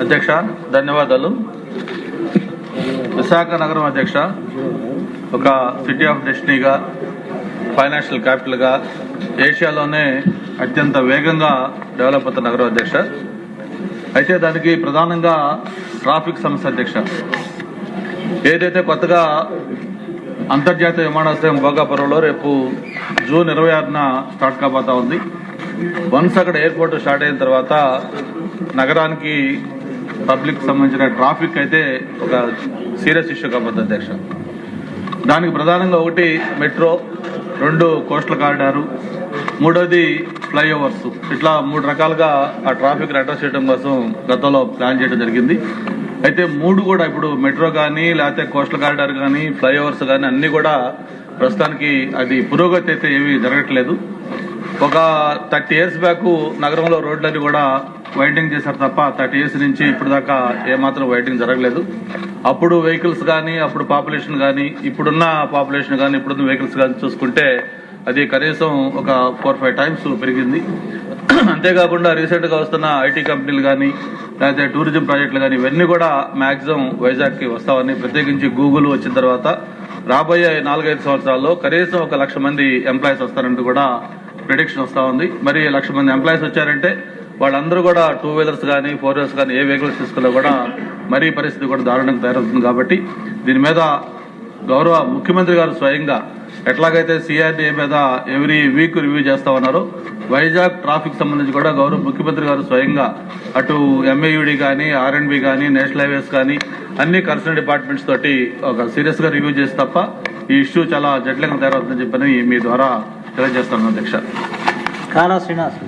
అధ్యక్ష ధన్యవాదాలు. విశాఖ నగరం అధ్యక్ష ఒక సిటీ ఆఫ్ డెస్టినీగా, ఫైనాన్షియల్ క్యాపిటల్గా, ఏషియాలోనే అత్యంత వేగంగా డెవలప్ అవుతున్న నగరం అధ్యక్ష. అయితే దానికి ప్రధానంగా ట్రాఫిక్ సమస్య అధ్యక్ష. ఏదైతే కొత్తగా అంతర్జాతీయ విమానాశ్రయం భోగాపురంలో రేపు జూన్ 26న స్టార్ట్ కాబోతా ఉంది. వన్స్ అక్కడ ఎయిర్పోర్ట్ స్టార్ట్ అయిన తర్వాత నగరానికి పబ్లిక్ సంబంధించిన ట్రాఫిక్ అయితే ఒక సీరియస్ ఇష్యూ కాబోతుంది అధ్యక్ష. దానికి ప్రధానంగా ఒకటి మెట్రో, 2 కోస్టల్ కారిడారు, 3వది ఫ్లైఓవర్స్. ఇట్లా 3 రకాలుగా ఆ ట్రాఫిక్ అడ్రస్ చేయడం కోసం గతంలో ప్లాన్ చేయడం జరిగింది. అయితే 3 కూడా ఇప్పుడు మెట్రో కానీ, లేకపోతే కోస్టల్ కారిడార్ కానీ, ఫ్లైఓవర్స్ కానీ అన్ని కూడా ప్రస్తుతానికి అది పురోగతి అయితే ఏమీ జరగట్లేదు. ఒక 30 years బ్యాక్ నగరంలో రోడ్లన్నీ కూడా వైండింగ్ చేశారు తప్ప 30 years నుంచి ఇప్పుడు దాకా ఏమాత్రం వైండింగ్ జరగలేదు. అప్పుడు వెహికల్స్ కానీ, అప్పుడు పాపులేషన్ కానీ, ఇప్పుడున్న పాపులేషన్ కానీ, ఇప్పుడున్న వెహికల్స్ కానీ చూసుకుంటే అది కనీసం ఒక 4-5 times పెరిగింది. అంతేకాకుండా రీసెంట్ గా వస్తున్న ఐటీ కంపెనీలు కానీ, లేకపోతే టూరిజం ప్రాజెక్టులు కానీ, ఇవన్నీ కూడా మాక్సిమం వైజాగ్ కి వస్తామని, ప్రత్యేకించి గూగుల్ వచ్చిన తర్వాత రాబోయే 4-5 సంవత్సరాల్లో కనీసం 1,00,000 మంది ఎంప్లాయీస్ వస్తారంటూ కూడా ప్రిడిక్షన్ వస్తా ఉంది. మరి 1,00,000 మంది ఎంప్లాయీస్ వచ్చారంటే వాళ్ళందరూ కూడా 2 wheelers కానీ, 4 wheelers కానీ ఏ వెహికల్స్ తీసుకున్నా కూడా మరీ పరిస్థితి కూడా దారుణంగా తయారవుతుంది. కాబట్టి దీని మీద గౌరవ ముఖ్యమంత్రి గారు స్వయంగా ఎట్లాగైతే సిఆర్డీఏ మీద ఎవ్రీ వీక్ రివ్యూ చేస్తా ఉన్నారో, వైజాగ్ ట్రాఫిక్ సంబంధించి కూడా గౌరవ ముఖ్యమంత్రి గారు స్వయంగా అటు ఎంఏయుడి కానీ, ఆర్ఎండ్బి కానీ, నేషనల్ హైవేస్ కానీ అన్ని కన్సర్న్ డిపార్ట్మెంట్స్ తోటి ఒక సీరియస్ గా రివ్యూ చేసి తప్ప ఈ ఇష్యూ చాలా జటిలంగా తయారవుతుందని చెప్పని మీ ద్వారా తెలియజేస్తాను అధ్యక్ష. కానా శ్రీనివాస్.